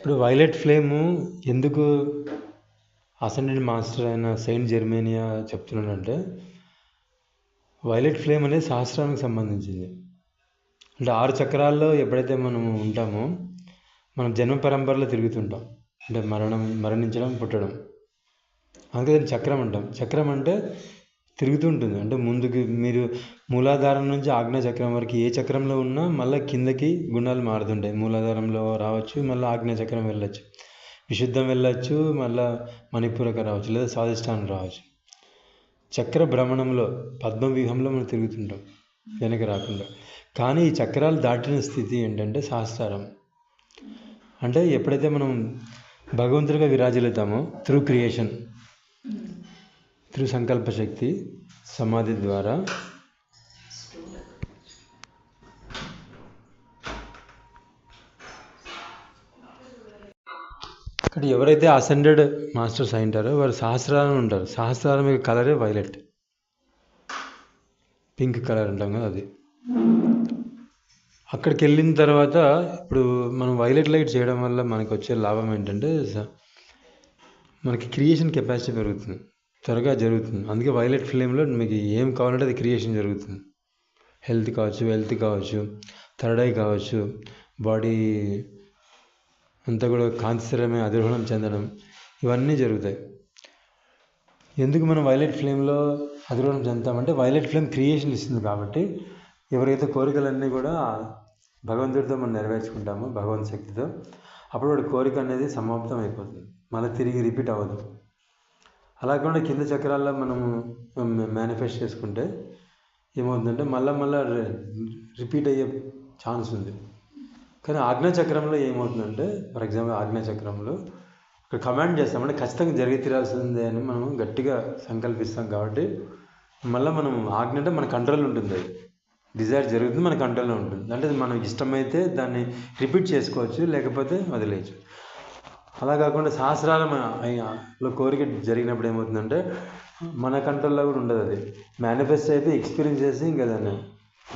ఇప్పుడు violet flame ఎందుకు ascended master అయిన సెయింట్ జెర్మేనియా చెప్తున్నాడంటే, వైలెట్ ఫ్లేమ్ అనేది సహస్రానికి సంబంధించింది. అంటే 6 చక్రాల్లో ఎప్పుడైతే మనము ఉంటామో మనం జన్మ పరంపరలో తిరుగుతుంటాం. అంటే మరణించడం, పుట్టడం. అందుకే దాన్ని చక్రం అంటాం. చక్రం అంటే తిరుగుతూ ఉంటుంది. అంటే ముందుకు మీరు మూలాధారం నుంచి ఆజ్ఞా చక్రం వరకు ఏ చక్రంలో ఉన్నా మళ్ళీ కిందకి గుణాలు మారుతుంటాయి. మూలాధారంలో రావచ్చు, మళ్ళీ ఆజ్ఞా చక్రం వెళ్ళచ్చు, విశుద్ధం వెళ్ళచ్చు, మళ్ళీ మణిపూరక రావచ్చు, లేదా స్వాధిష్టానం రావచ్చు. చక్ర భ్రమణంలో పద్మవ్యూహంలో మనం తిరుగుతుంటాం వెనక రాకుండా. కానీ ఈ చక్రాలు దాటిన స్థితి ఏంటంటే సహస్రారం. అంటే ఎప్పుడైతే మనం భగవంతుడిగా విరాజిల్లుతామో త్రూ క్రియేషన్, త్రూ సంకల్ప శక్తి, సమాధి ద్వారా ఇక్కడ ఎవరైతే అసెండెడ్ మాస్టర్స్ అయింటారో వారు సహస్రారం ఉంటారు. సహస్రారం యొక్క కలరే వైలెట్, పింక్ కలర్ అంటాం కదా అది. అక్కడికి వెళ్ళిన తర్వాత ఇప్పుడు మనం వైలెట్ లైట్ చేయడం వల్ల మనకు వచ్చే లాభం ఏంటంటే మనకి క్రియేషన్ కెపాసిటీ పెరుగుతుంది, త్వరగా జరుగుతుంది. అందుకే వైలెట్ ఫ్లేమ్లో మీకు ఏం కావాలంటే అది క్రియేషన్ జరుగుతుంది. హెల్త్ కావచ్చు, వెల్త్ కావచ్చు, థర్డ్ ఐ కావచ్చు, బాడీ అంతా కూడా కాంతిస్థిరమే అధిరోహణం చెందడం, ఇవన్నీ జరుగుతాయి. ఎందుకు మనం వైలెట్ ఫ్లేమ్లో అధిరోహణం చెందుతామంటే వైలెట్ ఫ్లేమ్ క్రియేషన్ ఇస్తుంది కాబట్టి ఎవరైతే కోరికలన్నీ కూడా భగవంతుడితో మనం నెరవేర్చుకుంటామో భగవంతు శక్తితో, అప్పుడు వాడి కోరిక అనేది సమాప్తం అయిపోతుంది, మళ్ళీ తిరిగి రిపీట్ అవ్వదు. అలా కాకుండా కింద చక్రాల్లో మనము మేనిఫెస్ట్ చేసుకుంటే ఏమవుతుందంటే మళ్ళీ రిపీట్ అయ్యే ఛాన్స్ ఉంది. కానీ ఆజ్ఞాచక్రంలో ఏమవుతుందంటే, ఫర్ ఎగ్జాంపుల్ ఆజ్ఞాచక్రంలో ఇక్కడ కమాండ్ చేస్తామంటే ఖచ్చితంగా జరిగి తీరాల్సిందే అని మనం గట్టిగా సంకల్పిస్తాం కాబట్టి మళ్ళీ మనం ఆజ్ఞ అంటే మన కంట్రోల్ ఉంటుంది. అది డిజైర్ జరుగుతుంది, మన కంట్రోల్లో ఉంటుంది. అంటే మనకి ఇష్టమైతే దాన్ని రిపీట్ చేసుకోవచ్చు, లేకపోతే వదిలేయచ్చు. అలా కాకుండా సహస్రాలలో కోరిక జరిగినప్పుడు ఏమవుతుందంటే మన కంట్రోల్లో కూడా ఉండదు. అది మేనిఫెస్ట్ అయితే ఎక్స్పీరియన్స్ చేసి ఇంకా దాన్ని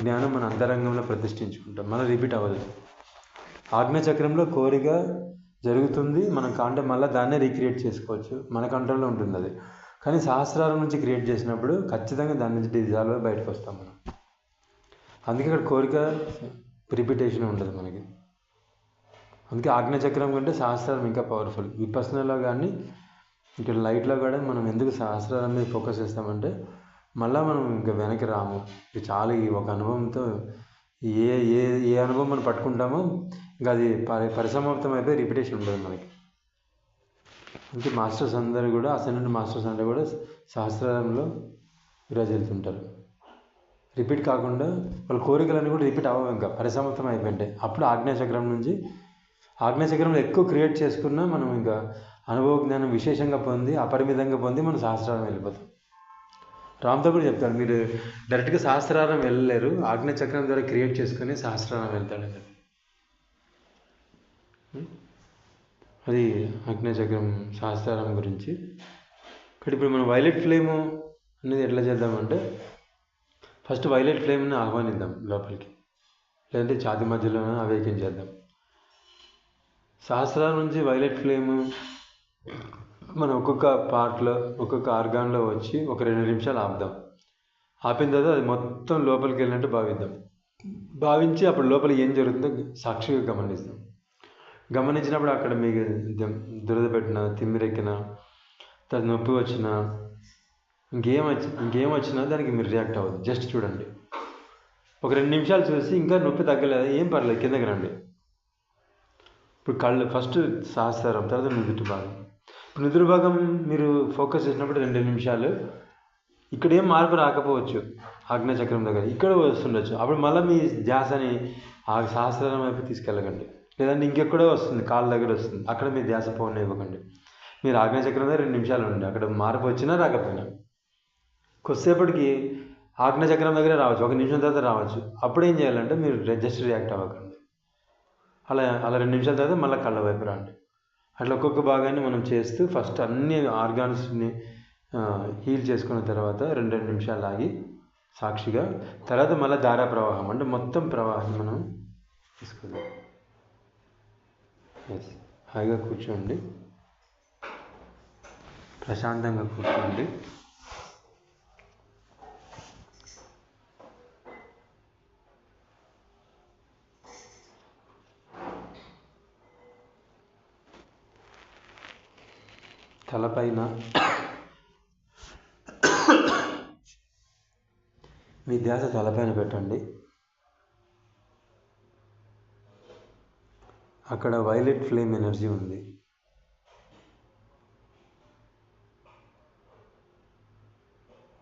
జ్ఞానం మన అంతరంగంలో ప్రతిష్ఠించుకుంటాం, మళ్ళీ రిపీట్ అవ్వదు. ఆజ్ఞాచక్రంలో కోరిక జరుగుతుంది, మనం కాంటే మళ్ళీ దాన్నే రీక్రియేట్ చేసుకోవచ్చు, మన కంట్రోల్లో ఉంటుంది అది. కానీ సహస్రారం నుంచి క్రియేట్ చేసినప్పుడు ఖచ్చితంగా దాని నుంచి డిజాల్వ్ అయి బయటకు వస్తాం మనం. అందుకే ఇక్కడ కోరిక రిపీటేషన్ ఉండదు మనకి. అందుకే ఆజ్ఞాచక్రం కంటే సహస్రారం ఇంకా పవర్ఫుల్. విపస్సనలో కానీ ఇక్కడ లైట్లో కూడా మనం ఎందుకు సహస్రారం మీద ఫోకస్ చేస్తామంటే మళ్ళీ మనం ఇంకా వెనక్కి రాము. ఇది చాలా ఈ ఒక అనుభవంతో ఏ ఏ ఏ అనుభవం మనం పట్టుకుంటామో ఇంకా అది పరిసమాప్తం అయిపోయి రిపిటేషన్ ఉండదు మనకి. అందుకే మాస్టర్స్ అందరూ కూడా అసెండెడ్ మాస్టర్స్ అంటే కూడా సహస్రారంలో విరాజిల్లుతుంటారు. రిపీట్ కాకుండా వాళ్ళ కోరికలన్నీ కూడా రిపీట్ అవ్వవు, ఇంకా పరిసమాప్తం అయిపోయింటాయి. అప్పుడు ఆజ్ఞాచక్రం నుంచి ఆజ్ఞాచక్రంలో ఎక్కువ క్రియేట్ చేసుకున్నా మనం ఇంకా అనుభవ జ్ఞానం విశేషంగా పొంది అపరిమితంగా పొంది మనం సహస్రారం వెళ్ళిపోతాం. రామ్తో కూడా చెప్తాడు, మీరు డైరెక్ట్గా సహస్రారం వెళ్ళలేరు, ఆజ్ఞాచక్రం ద్వారా క్రియేట్ చేసుకుని సహస్రారం వెళ్తాడని. అది ఆజ్ఞాచక్రం సహస్రారం గురించి. ఇక్కడ ఇప్పుడు మనం వైలెట్ ఫ్లేమ్ అనేది ఎట్లా చేద్దామంటే ఫస్ట్ వైలెట్ ఫ్లేమ్ని ఆహ్వానిద్దాం లోపలికి, లేదంటే ఛాతి మధ్యలోనే అవేకం చేద్దాం. సహస్రారం నుంచి వైలెట్ ఫ్లేమ్ మనం ఒక్కొక్క పార్ట్లో ఒక్కొక్క ఆర్గాన్లో వచ్చి ఒక 2 నిమిషాలు ఆపుదాం. ఆపిన తర్వాత అది మొత్తం లోపలికి వెళ్ళినట్టు భావిద్దాం. భావించి అప్పుడు లోపల ఏం జరుగుతుందో సాక్షిగా గమనిస్తాం. గమనించినప్పుడు అక్కడ మీకు దురద పెట్టినా, తిమ్మిరెక్కినా, తర్వాత నొప్పి వచ్చినా, ఇంకేం వచ్చినా దానికి మీరు రియాక్ట్ అవ్వదు, జస్ట్ చూడండి. ఒక 2 నిమిషాలు చూసి ఇంకా నొప్పి తగ్గలేదు, ఏం పర్లేదు, కిందకి రండి. ఇప్పుడు కళ్ళు ఫస్ట్ సహస్రారం, తర్వాత నుదుటి భాగం. ఇప్పుడు నుదుటి భాగం మీరు ఫోకస్ చేసినప్పుడు 2 నిమిషాలు ఇక్కడ ఏం మార్పు రాకపోవచ్చు ఆజ్ఞాచక్రం దగ్గర, ఇక్కడ వస్తుండొచ్చు. అప్పుడు మళ్ళీ మీ ధ్యాసని ఆ సహస్రారం వైపు తీసుకెళ్ళకండి, లేదంటే ఇంకెక్కడో వస్తుంది, కాళ్ళ దగ్గర వస్తుంది, అక్కడ మీ ధ్యాస పోనివ్వకండి. మీరు ఆజ్ఞాచక్రం దగ్గర 2 నిమిషాలు ఉండండి, అక్కడ మార్పు వచ్చినా రాకపోయినా. కొద్దిసేపటికి ఆజ్ఞాచక్రం దగ్గరే రావచ్చు, 1 నిమిషం తర్వాత రావచ్చు. అప్పుడు ఏం చేయాలంటే మీరు జస్ట్ రియాక్ట్ అవ్వకండి. అలా 2 నిమిషాల తర్వాత మళ్ళీ కళ్ళ వైపు రండి. అట్లా ఒక్కొక్క భాగాన్ని మనం చేస్తూ ఫస్ట్ అన్ని ఆర్గాన్స్ని హీల్ చేసుకున్న తర్వాత 2 నిమిషాలు ఆగి సాక్షిగా, తర్వాత మళ్ళీ ధారా ప్రవాహం అంటే మొత్తం ప్రవాహం మనం తీసుకుందాం. హాయిగా కూర్చోండి, ప్రశాంతంగా కూర్చోండి. తలపైన మీ ధ్యాస తలపైన పెట్టండి. అక్కడ వైలెట్ ఫ్లేమ్ ఎనర్జీ ఉంది.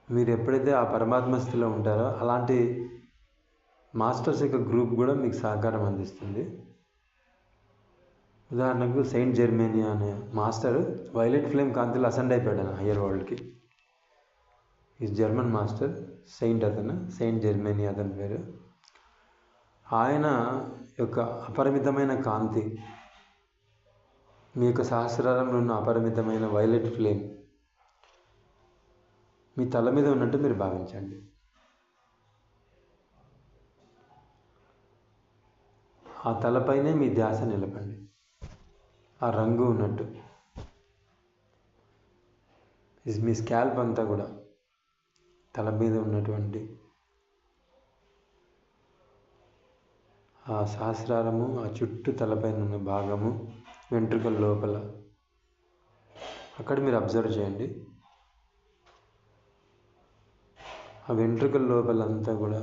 మీరు ఎప్పుడైతే ఆ పరమాత్మ స్థితిలో ఉంటారో అలాంటి మాస్టర్స్ యొక్క గ్రూప్ కూడా మీకు సహకారం అందిస్తుంది. ఉదాహరణకు సెయింట్ జెర్మేనియా అనే మాస్టర్ వైలెట్ ఫ్లేమ్ కాంతిలో అసెండ్ అయిపోయాడు హయ్యర్ వరల్డ్కి. ఈ జర్మన్ మాస్టర్, సెయింట్ జెర్మేనియా అతని పేరు. ఆయన యొక్క అపరిమితమైన కాంతి, మీ యొక్క సహస్రారంలో ఉన్న అపరిమితమైన వైలెట్ ఫ్లేమ్ మీ తల మీద ఉన్నట్టు మీరు భావించండి. ఆ తలపైనే మీ ధ్యాస నిలపండి, ఆ రంగు ఉన్నట్టు. మీ స్కాల్ప్ అంతా కూడా తల మీద ఉన్నటువంటి ఆ సహస్రారము, ఆ చుట్టూ తలపైన ఉన్న భాగము, వెంట్రుకల లోపల, అక్కడ మీరు అబ్జర్వ్ చేయండి. ఆ వెంట్రుకల లోపలంతా కూడా,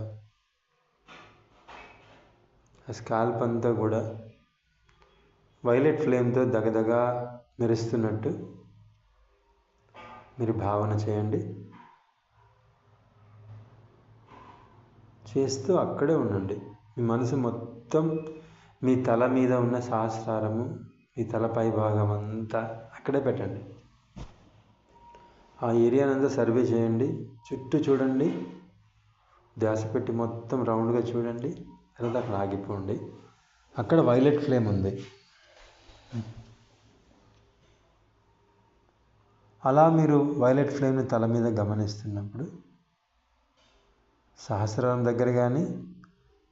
ఆ స్కాల్ప్ అంతా కూడా వైలెట్ ఫ్లేమ్తో దగదగా మెరుస్తున్నట్టు మీరు భావన చేయండి. చేస్తూ అక్కడే ఉండండి. మీ మనసు మొత్తం మీ తల మీద ఉన్న సహస్రారము, మీ తలపై భాగం అంతా అక్కడే పెట్టండి. ఆ ఏరియానంతా సర్వే చేయండి, చుట్టూ చూడండి, ధ్యాస పెట్టి మొత్తం రౌండ్గా చూడండి. తర్వాత అక్కడ ఆగిపోండి. అక్కడ వైలెట్ ఫ్లేమ్ ఉంది. అలా మీరు వైలెట్ ఫ్లేమ్ని తల మీద గమనిస్తున్నప్పుడు సహస్రారం దగ్గర కానీ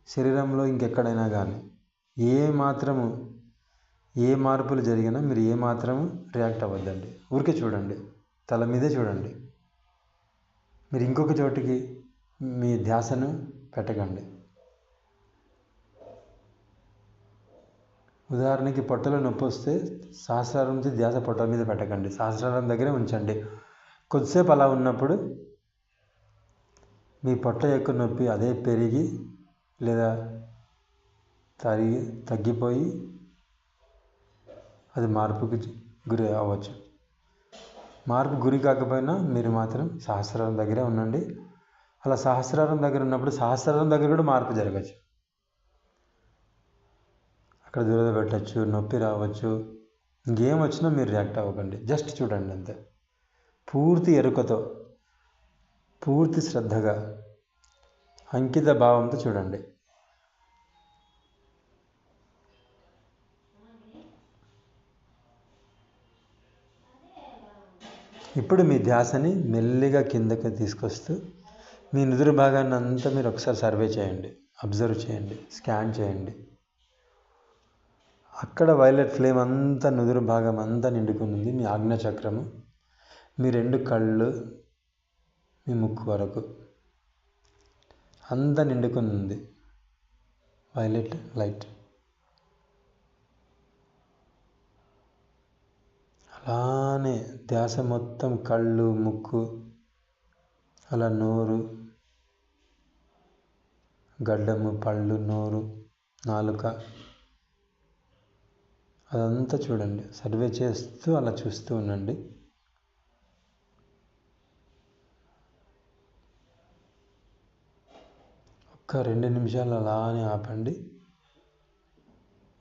శరీరంలో ఇంకెక్కడైనా కానీ ఏ మార్పులు జరిగినా మీరు ఏ మాత్రము రియాక్ట్ అవ్వద్దండి. ఊరికే చూడండి, తల మీదే చూడండి. మీరు ఇంకొక చోటికి మీ ధ్యాసను పెట్టకండి. ఉదాహరణకి పొట్టలో నొప్పి వస్తే సహస్రారం నుంచి ధ్యాస పొట్ట మీద పెట్టకండి, సహస్రారం దగ్గరే ఉంచండి. కొద్దిసేపు అలా ఉన్నప్పుడు మీ పొట్ట యొక్క నొప్పి అదే పెరిగి లేదా తగ్గిపోయి అది మార్పుకి గురి అవ్వచ్చు. మార్పు గురి కాకపోయినా మీరు మాత్రం సహస్రారం దగ్గరే ఉండండి. అలా సహస్రారం దగ్గర ఉన్నప్పుడు సహస్రారం దగ్గర కూడా మార్పు జరగచ్చు. అక్కడ దురద పెట్టచ్చు, నొప్పి రావచ్చు. ఇంకేం వచ్చినా మీరు రియాక్ట్ అవ్వకండి, జస్ట్ చూడండి అంతే. పూర్తి ఎరుకతో, పూర్తి శ్రద్ధగా, అంకిత భావంతో చూడండి. ఇప్పుడు మీ ధ్యాసని మెల్లిగా కిందకి తీసుకొస్తూ మీ నుదురు భాగాన్ని అంతా మీరు ఒకసారి సర్వే చేయండి, అబ్జర్వ్ చేయండి, స్కాన్ చేయండి. అక్కడ వైలెట్ ఫ్లేమ్ అంతా నుదురు భాగం అంతా నిండుకుని మీ ఆజ్ఞాచక్రము, మీ 2 కళ్ళు, మీ ముక్కు వరకు అంతా నిండుకుని ఉంది వైలెట్ లైట్. అలానే ధ్యాస మొత్తం కళ్ళు, ముక్కు, అలా నోరు, గడ్డము, పళ్ళు, నోరు, నాలుక, అదంతా చూడండి. సర్వే చేస్తూ అలా చూస్తూ ఉండండి. ఒక్క 2 నిమిషాలు అలానే ఆపండి.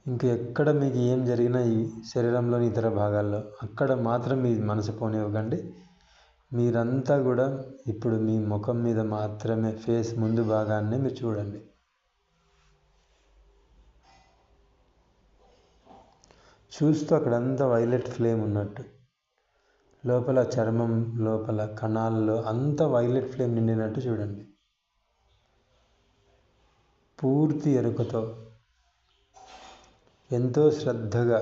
ఇంకా ఎక్కడ మీకు ఏం జరిగినా ఈ శరీరంలోని ఇతర భాగాల్లో అక్కడ మాత్రం మీ మనసు పోనివ్వకండి. మీరంతా కూడా ఇప్పుడు మీ ముఖం మీద మాత్రమే, ఫేస్ ముందు భాగాన్ని మీరు చూడండి. చూస్తూ అక్కడంతా వైలెట్ ఫ్లేమ్ ఉన్నట్టు, లోపల చర్మం లోపల కణాల్లో అంతా వైలెట్ ఫ్లేమ్ నిండినట్టు చూడండి. పూర్తి ఎరుకతో, ఎంతో శ్రద్ధగా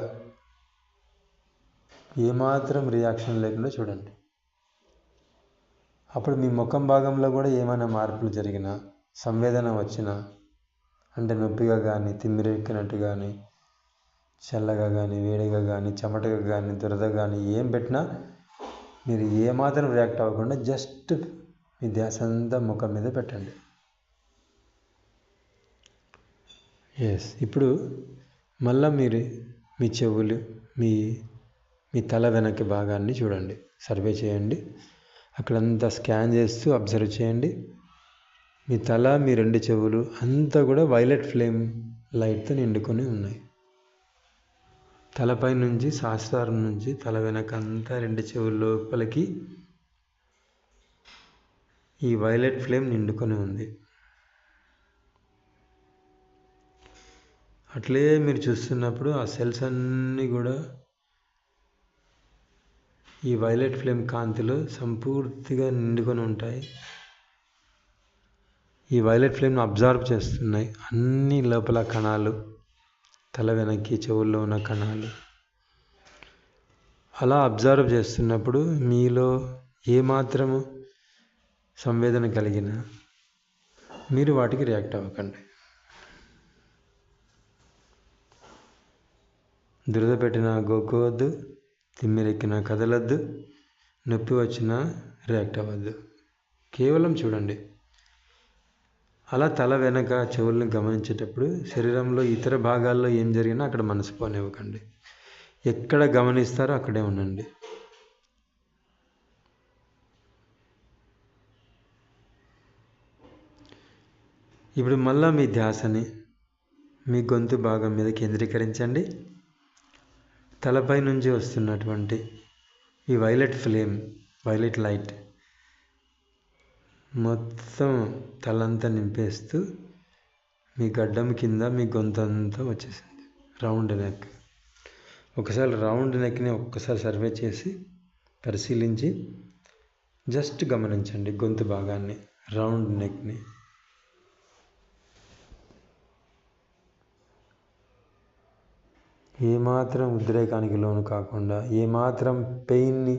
ఏమాత్రం రియాక్షన్ లేకుండా చూడండి. అప్పుడు మీ ముఖం భాగంలో కూడా ఏమైనా మార్పులు జరిగినా, సంవేదన వచ్చినా, అంటే నొప్పిగా కానీ, తిమ్మిరెక్కినట్టు కానీ, చల్లగా కానీ, వేడిగా కానీ, చెమటగా కానీ, దురద కానీ ఏం పెట్టినా మీరు ఏమాత్రం రియాక్ట్ అవ్వకుండా జస్ట్ మీ ధ్యాస అంతా ముఖం మీద పెట్టండి. ఇప్పుడు మళ్ళీ మీరు మీ చెవులు, మీ తల వెనక్కి భాగాన్ని చూడండి, సర్వే చేయండి. అక్కడంతా స్కాన్ చేస్తూ అబ్జర్వ్ చేయండి. మీ తల, మీ 2 చెవులు అంతా కూడా వైలెట్ ఫ్లేమ్ లైట్తో నిండుకొని ఉన్నాయి. తలపై నుంచి సహస్రారం నుంచి తల వెనక అంతా 2 చెవుల లోపలికి ఈ వైలెట్ ఫ్లేమ్ నిండుకొని ఉంది. అట్లే మీరు చూస్తున్నప్పుడు ఆ సెల్స్ అన్నీ కూడా ఈ వైలెట్ ఫ్లేమ్ కాంతిలో సంపూర్తిగా నిండుకొని ఉంటాయి. ఈ వైలెట్ ఫ్లేమ్ను అబ్జర్వ్ చేస్తున్నాయి అన్ని లోపల కణాలు, తల వెనక్కి చెవుల్లో ఉన్న కణాలు. అలా అబ్జర్వ్ చేస్తున్నప్పుడు మీలో ఏమాత్రము సంవేదన కలిగినా మీరు వాటికి రియాక్ట్ అవ్వకండి. దురద పెట్టినా గోక్కోవద్దు, తిమ్మిరెక్కినా కదలద్దు, నొప్పి వచ్చినా రియాక్ట్ అవ్వద్దు. కేవలం చూడండి. అలా తల వెనక చెవుల్ని గమనించేటప్పుడు శరీరంలో ఇతర భాగాల్లో ఏం జరిగినా అక్కడ మనసు పోనివ్వకండి. ఎక్కడ గమనిస్తారో అక్కడే ఉండండి. ఇప్పుడు మళ్ళా మీ ధ్యాసని మీ గొంతు భాగం మీద కేంద్రీకరించండి. తలపై నుంచి వస్తున్నటువంటి ఈ వైలెట్ ఫ్లేమ్, వైలెట్ లైట్ మొత్తం తలంతా నింపేస్తూ మీ గడ్డం కింద మీ గొంతు అంతా వచ్చేసింది. Round neck. ఒకసారి రౌండ్ నెక్ని ఒక్కసారి సర్వే చేసి పరిశీలించి జస్ట్ గమనించండి గొంతు భాగాన్ని, రౌండ్ నెక్ని. ఏమాత్రం ఉద్రేకానికి లోను కాకుండా, ఏమాత్రం పెయిన్ని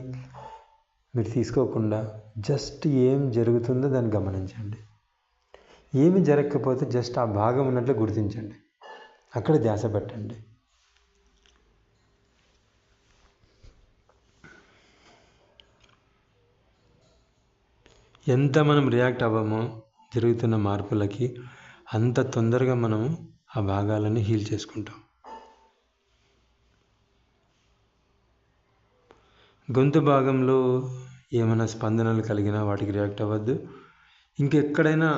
మీరు తీసుకోకుండా జస్ట్ ఏం జరుగుతుందో దాన్ని గమనించండి. ఏమి జరగకపోతే జస్ట్ ఆ భాగం ఉన్నట్లు గుర్తించండి, అక్కడ ధ్యాస పెట్టండి. ఎంత మనం రియాక్ట్ అవ్వమో జరుగుతున్న మార్పులకి, అంత తొందరగా మనము ఆ భాగాలని హీల్ చేసుకుంటాం. గొంతు భాగంలో ఏమైనా స్పందనలు కలిగినా వాటికి రియాక్ట్ అవ్వద్దు. ఇంకెక్కడైనా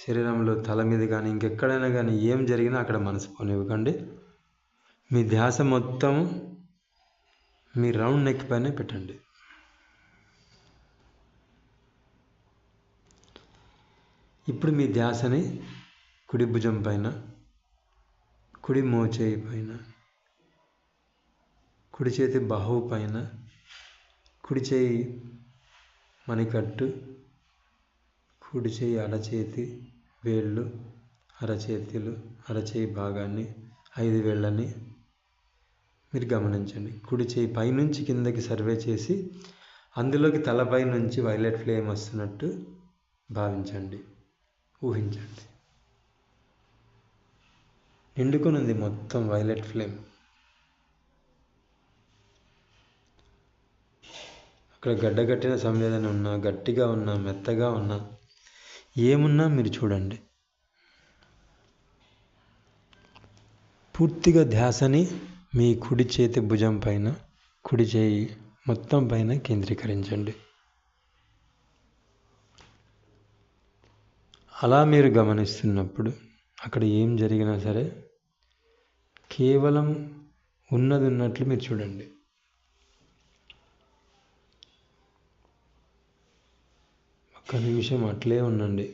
శరీరంలో తల మీద కానీ ఇంకెక్కడైనా కానీ ఏం జరిగినా అక్కడ మనసు పోనివ్వకండి. మీ ధ్యాస మొత్తం మీ రౌండ్ నెక్ పైనే పెట్టండి. ఇప్పుడు మీ ధ్యాసని కుడి భుజం పైన, కుడి మోచేయి పైన, కుడి చేతి బాహువు పైన, కుడి చేయి మణికట్టు, కుడి చేయి అరచేతి వేళ్ళు, అరచేతులు, అరచేయి భాగాన్ని, 5 వేళ్ళని మీరు గమనించండి. కుడి చేయి పైనుంచి కిందకి సర్వే చేసి అందులోకి తలపై నుంచి వైలెట్ ఫ్లేమ్ వస్తున్నట్టు భావించండి, ఊహించండి. నిండుకొని ఉంది మొత్తం వైలెట్ ఫ్లేమ్. అక్కడ గడ్డగట్టిన సంవేదన ఉన్నా, గట్టిగా ఉన్నా, మెత్తగా ఉన్నా, ఏమున్నా మీరు చూడండి. పూర్తిగా ధ్యాసని మీ కుడి చేతి భుజం పైన, కుడి చేయి మొత్తం పైన కేంద్రీకరించండి. అలా మీరు గమనిస్తున్నప్పుడు అక్కడ ఏం జరిగినా సరే కేవలం ఉన్నది ఉన్నట్లు మీరు చూడండి. ఒక్క నిమిషం అట్లే ఉండండి.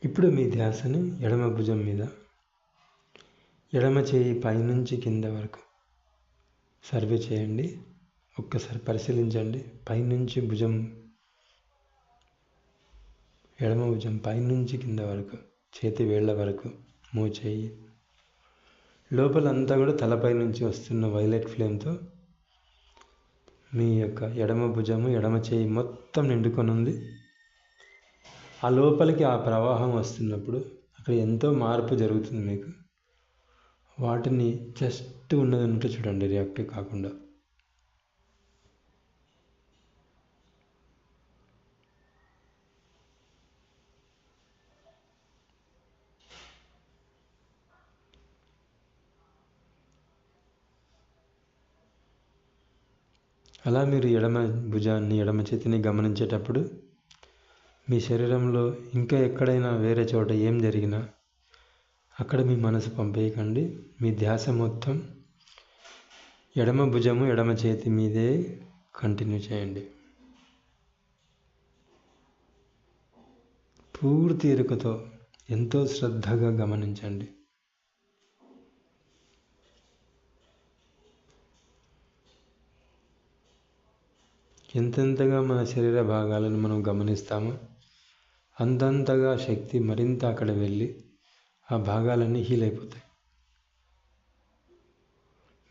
ఇప్పుడు మీ ధ్యాసని ఎడమ భుజం మీద, ఎడమ చేయి పైనుంచి కింద వరకు సర్వే చేయండి. ఒక్కసారి పరిశీలించండి. పైనుంచి భుజం, ఎడమ భుజం పైనుంచి కింద వరకు, చేతి వేళ్ల వరకు, మోచేయి లోపలంతా కూడా తలపై నుంచి వస్తున్న వైలెట్ ఫ్లేమ్తో మీ యొక్క ఎడమ భుజము, ఎడమ చేయి మొత్తం నిండుకొని ఉంది. ఆ లోపలికి ఆ ప్రవాహం వస్తున్నప్పుడు అక్కడ ఎంతో మార్పు జరుగుతుంది. మీకు వాటిని జస్ట్ ఉన్నదంటూ చూడండి, రియాక్టివ్ కాకుండా. అలా మీరు ఎడమ భుజాన్ని, ఎడమ చేతిని గమనించేటప్పుడు మీ శరీరంలో ఇంకా ఎక్కడైనా వేరే చోట ఏం జరిగినా అక్కడ మీ మనసు పంపేయకండి. మీ ధ్యాస మొత్తం ఎడమ భుజము, ఎడమ చేతి మీదే కంటిన్యూ చేయండి. పూర్తి ఎరుకతో ఎంతో శ్రద్ధగా గమనించండి. ఎంతెంతగా మన శరీర భాగాలను మనం గమనిస్తామో అంతంతగా శక్తి మరింత అక్కడ వెళ్ళి ఆ భాగాలన్నీ హీల్ అయిపోతాయి.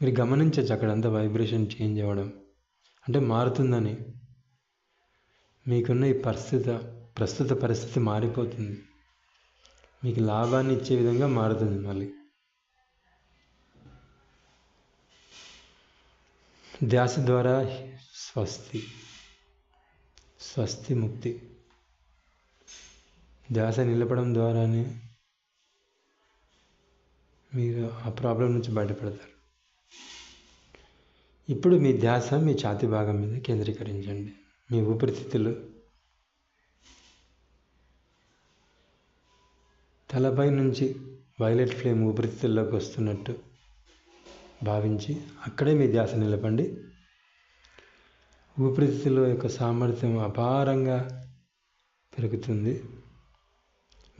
మీరు గమనించవచ్చు అక్కడంతా వైబ్రేషన్ చేంజ్ అవ్వడం, అంటే మారుతుందని. మీకున్న ఈ ప్రస్తుత పరిస్థితి మారిపోతుంది, మీకు లాభాన్ని ఇచ్చే విధంగా మారుతుంది. మళ్ళీ ధ్యాస ద్వారా స్వస్తి ముక్తి. ధ్యాస నిలపడం ద్వారానే మీరు ఆ ప్రాబ్లం నుంచి బయటపడతారు. ఇప్పుడు మీ ధ్యాస మీ ఛాతీ భాగం మీద కేంద్రీకరించండి. మీ ఊపిరితిత్తులు తలపై నుంచి వైలెట్ ఫ్లేమ్ ఊపిరితిత్తుల్లోకి వస్తున్నట్టు భావించి అక్కడే మీ ధ్యాస నిలపండి. ఊపిరితిత్తుల యొక్క సామర్థ్యం అపారంగా పెరుగుతుంది.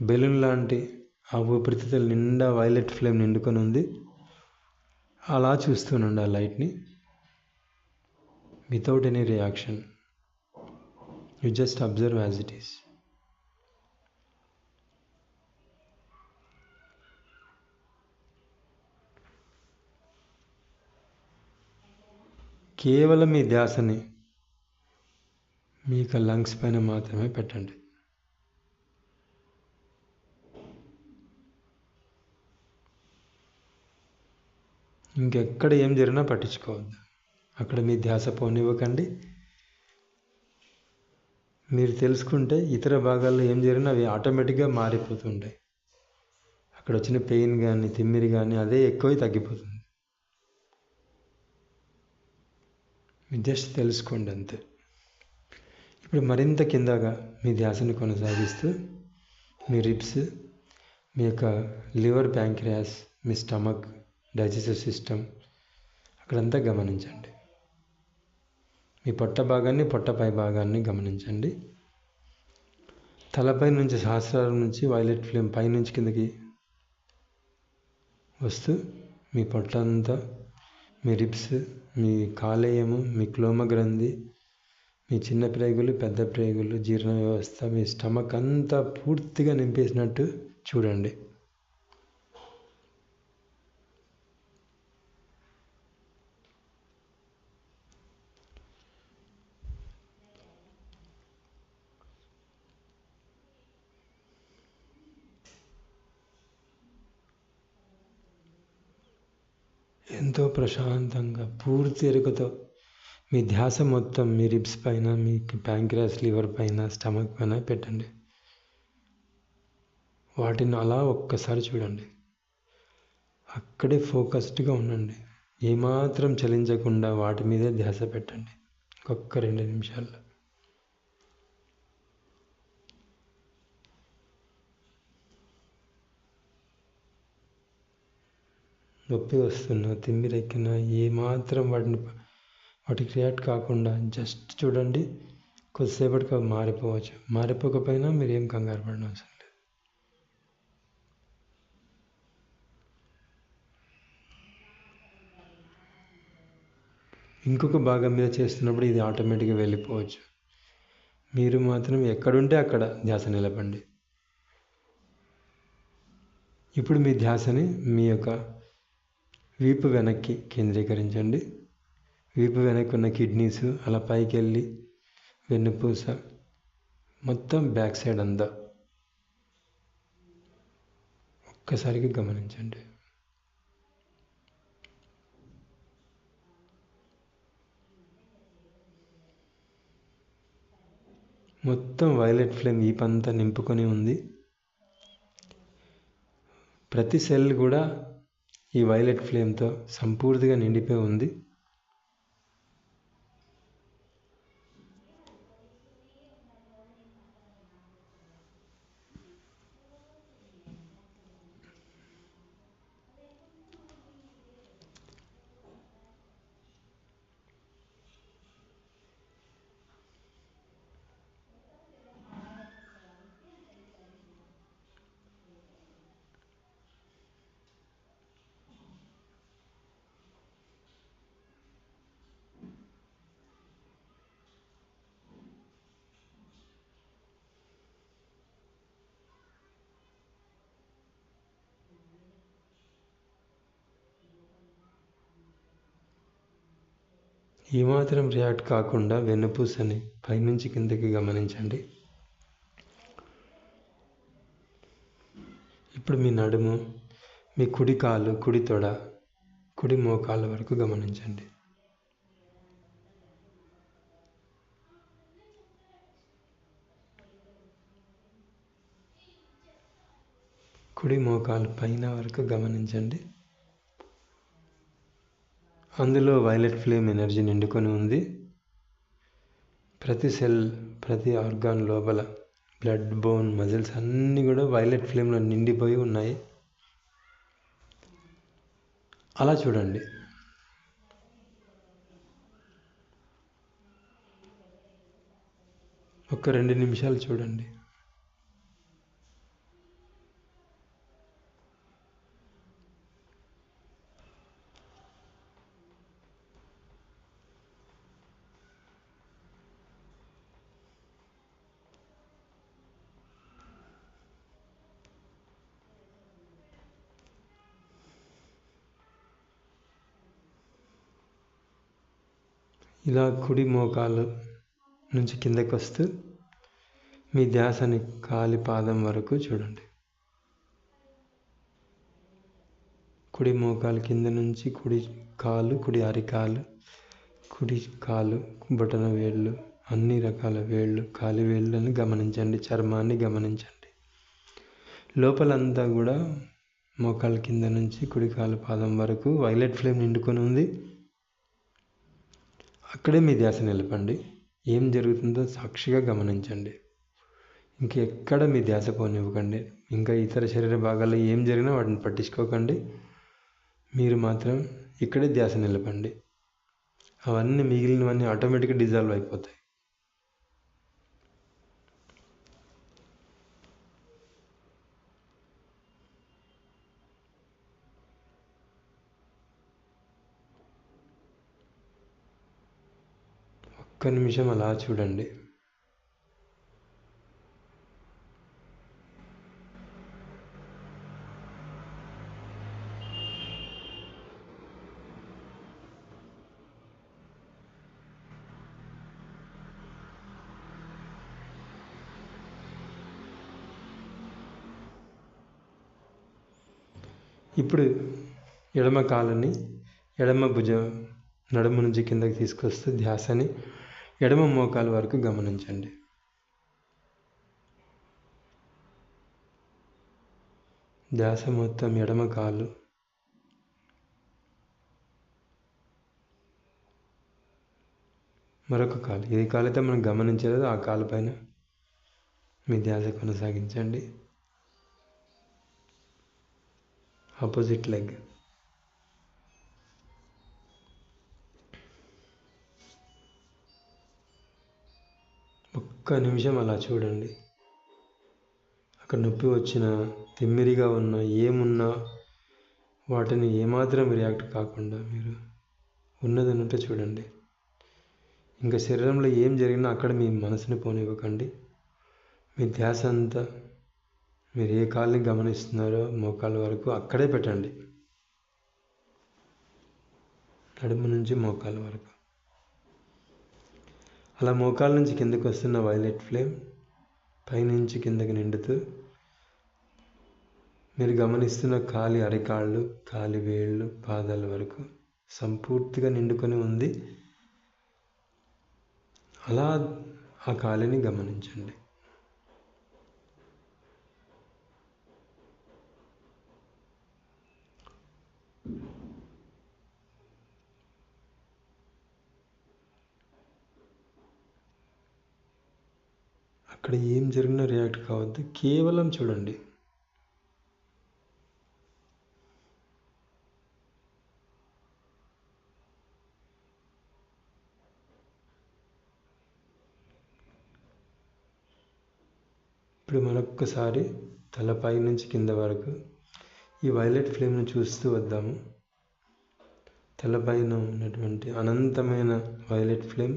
బెలూన్ లాంటి ఆ ఊపిరితిత్తుల నిండా వైలెట్ ఫ్లేమ్ నిండుకొని ఉంది. అలా చూస్తూనండి ఆ లైట్ని, without any reaction. You just observe as it is. కేవలం మీ ధ్యాసని మీ యొక్క లంగ్స్ పైన మాత్రమే పెట్టండి. ఇంకెక్కడ ఏం జరిగినా పట్టించుకోవద్దు. అక్కడ మీ ధ్యాస పోనివ్వకండి. మీరు తెలుసుకుంటే ఇతర భాగాల్లో ఏం జరిగినా అవి ఆటోమేటిక్గా మారిపోతుంటాయి. అక్కడ వచ్చిన పెయిన్ కానీ, తిమ్మిరి కానీ అదే ఎక్కువై తగ్గిపోతుంది. మీరు జస్ట్ తెలుసుకోండి అంతే. ఇప్పుడు మరింత కిందగా మీ ధ్యాసని కొనసాగిస్తూ మీ రిబ్స్, మీ యొక్క లివర్, ప్యాంక్రియాస్, మీ స్టమక్, డైజెస్టివ్ సిస్టమ్ అక్కడంతా గమనించండి. మీ పొట్ట భాగాన్ని, పొట్ట పై భాగాన్ని గమనించండి. తలపై నుంచి సహస్రారం నుంచి వైలెట్ ఫ్లేమ్ పైనుంచి కిందకి వస్తూ మీ పొట్ట అంతా, మీ రిబ్స్, మీ కాలేయము, మీ క్లోమ గ్రంథి, మీ చిన్న ప్రేగులు, పెద్ద ప్రేగులు, జీర్ణ వ్యవస్థ, మీ స్టమక్ అంతా పూర్తిగా నింపేసినట్టు చూడండి. ఎంతో ప్రశాంతంగా పూర్తి ఎరుకతో మీ ధ్యాస మొత్తం మీ రిబ్స్ పైన, మీ ప్యాంక్రియాస్, లివర్ పైన, స్టమక్ పైన పెట్టండి. వాటిని అలా ఒక్కసారి చూడండి. అక్కడే ఫోకస్డ్గా ఉండండి. ఏమాత్రం చలించకుండా వాటి మీదే ధ్యాస పెట్టండి. ఒక్క 2 నిమిషాల్లో. నొప్పి వస్తున్నా, తిమ్మిరెక్కినా ఏమాత్రం వాటికి రియాక్ట్ కాకుండా జస్ట్ చూడండి. కొద్దిసేపటికి అవి మారిపోవచ్చు. మారిపోకపోయినా మీరు ఏం కంగారు పడిన అవసరం లేదు. ఇంకొక భాగం మీద చేస్తున్నప్పుడు ఇది ఆటోమేటిక్గా వెళ్ళిపోవచ్చు. మీరు మాత్రం ఎక్కడుంటే అక్కడ ధ్యాస నిలపండి. ఇప్పుడు మీ ధ్యాసని మీ యొక్క వీపు వెనక్కి కేంద్రీకరించండి. వీపు వెనక్కి ఉన్న కిడ్నీస్ అలా పైకి వెళ్ళి వెన్నుపూస మొత్తం బ్యాక్ సైడ్ అంతా ఒక్కసారిగా గమనించండి. మొత్తం వైలెట్ ఫ్లేమ్ ఈ పంతా నింపుకొని ఉంది. ప్రతి సెల్ కూడా ఈ వైలెట్ ఫ్లేమ్తో సంపూర్తిగా నిండిపోయి ఉంది. ఏమాత్రం రియాక్ట్ కాకుండా వెన్నుపూసని పైనుంచి కిందకి గమనించండి. ఇప్పుడు మీ నడుము, మీ కుడి కాలు, కుడి తొడ, కుడి మోకాళ్ళ వరకు గమనించండి. కుడి మోకాలు పైన వరకు గమనించండి. అందులో వైలెట్ ఫ్లేమ్ ఎనర్జీ నిండుకొని ఉంది. ప్రతి సెల్, ప్రతి ఆర్గాన్ లోపల బ్లడ్, బోన్, మజిల్స్ అన్నీ కూడా వైలెట్ ఫ్లేమ్లో నిండిపోయి ఉన్నాయి. అలా చూడండి. ఒక 2 నిమిషాలు చూడండి. ఇలా కుడి మోకాలు నుంచి కిందకి వస్తూ మీ ధ్యాసని కాలి పాదం వరకు చూడండి. కుడి మోకాలు కింద నుంచి కుడి కాలు, కుడి అరికాలు, కుడి కాలు, బొటన వేళ్ళు, అన్ని రకాల వేళ్ళు, కాలి వేళ్ళని గమనించండి. చర్మాన్ని గమనించండి. లోపలంతా కూడా మోకాలు కింద నుంచి కుడి కాలు పాదం వరకు వైలెట్ ఫ్లేమ్ నిండుకొని ఉంది. అక్కడే మీ ధ్యాస నిలపండి. ఏం జరుగుతుందో సాక్షిగా గమనించండి. ఇంకెక్కడ మీ ధ్యాస పోనివ్వకండి. ఇంకా ఇతర శరీర భాగాల్లో ఏం జరిగినా వాటిని పట్టించుకోకండి. మీరు మాత్రం ఇక్కడే ధ్యాస నిలపండి. అవన్నీ మిగిలినవన్నీ ఆటోమేటిక్గా డిజాల్వ్ అయిపోతాయి. ఒక్క నిమిషం అలా చూడండి. ఇప్పుడు ఎడమ కాలుని ఎడమ భుజం నడుము నుంచి కిందకి తీసుకొస్తూ ధ్యాసని ఎడమ మోకాలు వరకు గమనించండి. ధ్యాస మొత్తం ఎడమ కాలు, మరొక కాలు, ఏ కాలైతే మనం గమనించలేదో ఆ కాలు పైన మీ ధ్యాస కొనసాగించండి. Opposite leg. ఒక్క నిమిషం అలా చూడండి. అక్కడ నొప్పి వచ్చినా, తిమ్మిరిగా ఉన్నా, ఏమున్నా వాటిని ఏమాత్రం రియాక్ట్ కాకుండా మీరు ఉన్నది ఉన్నట్టు చూడండి. ఇంకా శరీరంలో ఏం జరిగినా అక్కడ మీ మనసుని పోనివ్వకండి. మీ ధ్యాస అంతా మీరు ఏ కాళ్ళని గమనిస్తున్నారో మోకాళ్ళ వరకు అక్కడే పెట్టండి. నడుము నుంచి మోకాళ్ళ వరకు. అలా మోకాళ్ళ నుంచి కిందకు వస్తున్న వైలెట్ ఫ్లేమ్ పైనుంచి కిందకి నిండుతూ మీరు గమనిస్తున్న కాలి అరికాళ్ళు, కాలి వేళ్ళు, పాదాల వరకు సంపూర్తిగా నిండుకొని ఉంది. అలా ఆ కాలిని గమనించండి. అక్కడ ఏం జరిగినా రియాక్ట్ కావద్దు, కేవలం చూడండి. ఇప్పుడు మరొక్కసారి తలపై నుంచి కింద వరకు ఈ వైలెట్ ఫ్లేమ్ను చూస్తూ వద్దాము. తలపైన ఉన్నటువంటి అనంతమైన వైలెట్ ఫ్లేమ్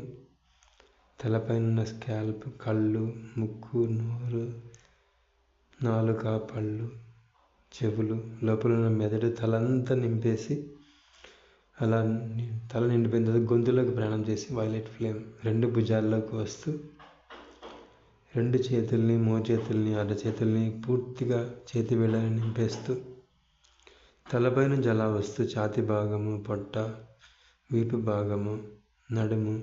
తలపైన ఉన్న స్కాల్ప్, కళ్ళు, ముక్కు, నోరు, నాలుక, పళ్ళు, చెవులు, లోపల ఉన్న మెదడు, తలంతా నింపేసి అలా తల నిండిపోయిన తర్వాత గొంతులోకి ప్రయాణం చేసి వైలెట్ ఫ్లేమ్ 2 భుజాల్లోకి వస్తూ 2 చేతుల్ని, మోచేతుల్ని, అరచేతుల్ని పూర్తిగా చేతి వేళ్ళని నింపేస్తూ తలపై నుంచి అలా వస్తూ ఛాతి భాగము, పొట్ట, వీపు భాగము, నడుము,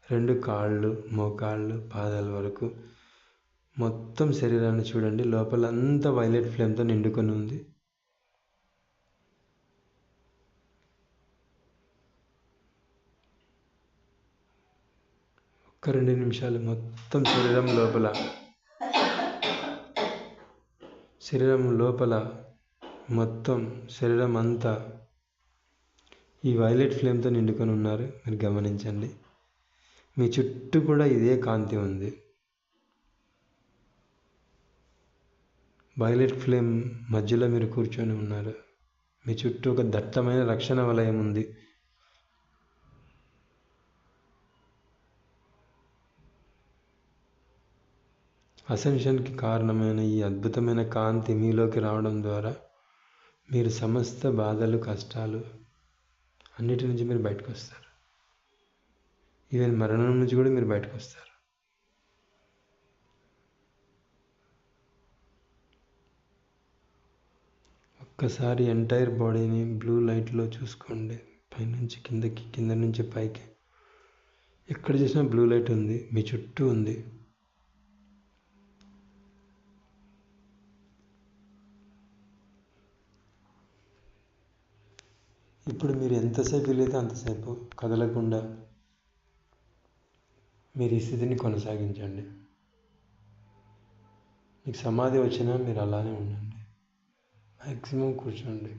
2 కాళ్ళు, మోకాళ్ళు, పాదాల వరకు మొత్తం శరీరాన్ని చూడండి. లోపల అంతా వైలెట్ ఫ్లేమ్తో నిండుకొని ఉంది. ఒక్క 2 నిమిషాలు మొత్తం శరీరం లోపల మొత్తం శరీరం అంతా ఈ వైలెట్ ఫ్లేమ్తో నిండుకొని ఉన్నారు. మీరు గమనించండి. మీ చుట్టూ కూడా ఇదే కాంతి ఉంది. వైలెట్ ఫ్లేమ్ మధ్యలో మీరు కూర్చొని ఉన్నారు. మీ చుట్టూ ఒక దట్టమైన రక్షణ వలయం ఉంది. అసెన్షన్కి కారణమైన ఈ అద్భుతమైన కాంతి మీలోకి రావడం ద్వారా మీరు సమస్త బాధలు, కష్టాలు అన్నిటి నుంచి మీరు బయటకు వస్తారు. ఈవెన్ మరణం నుంచి కూడా మీరు బయటకు వస్తారు. ఒక్కసారి ఎంటైర్ బాడీని బ్లూ లైట్లో చూసుకోండి. పైనుంచి కిందకి, కింద నుంచి పైకి. ఎక్కడ చూసినా బ్లూ లైట్ ఉంది, మీ చుట్టూ ఉంది. ఇప్పుడు మీరు ఎంతసేపు వీలైతే అంతసేపు కదలకుండా మీరు ఈ స్థితిని కొనసాగించండి. మీకు సమాధి వచ్చినా మీరు అలానే ఉండండి. మ్యాక్సిమం కూర్చోండి.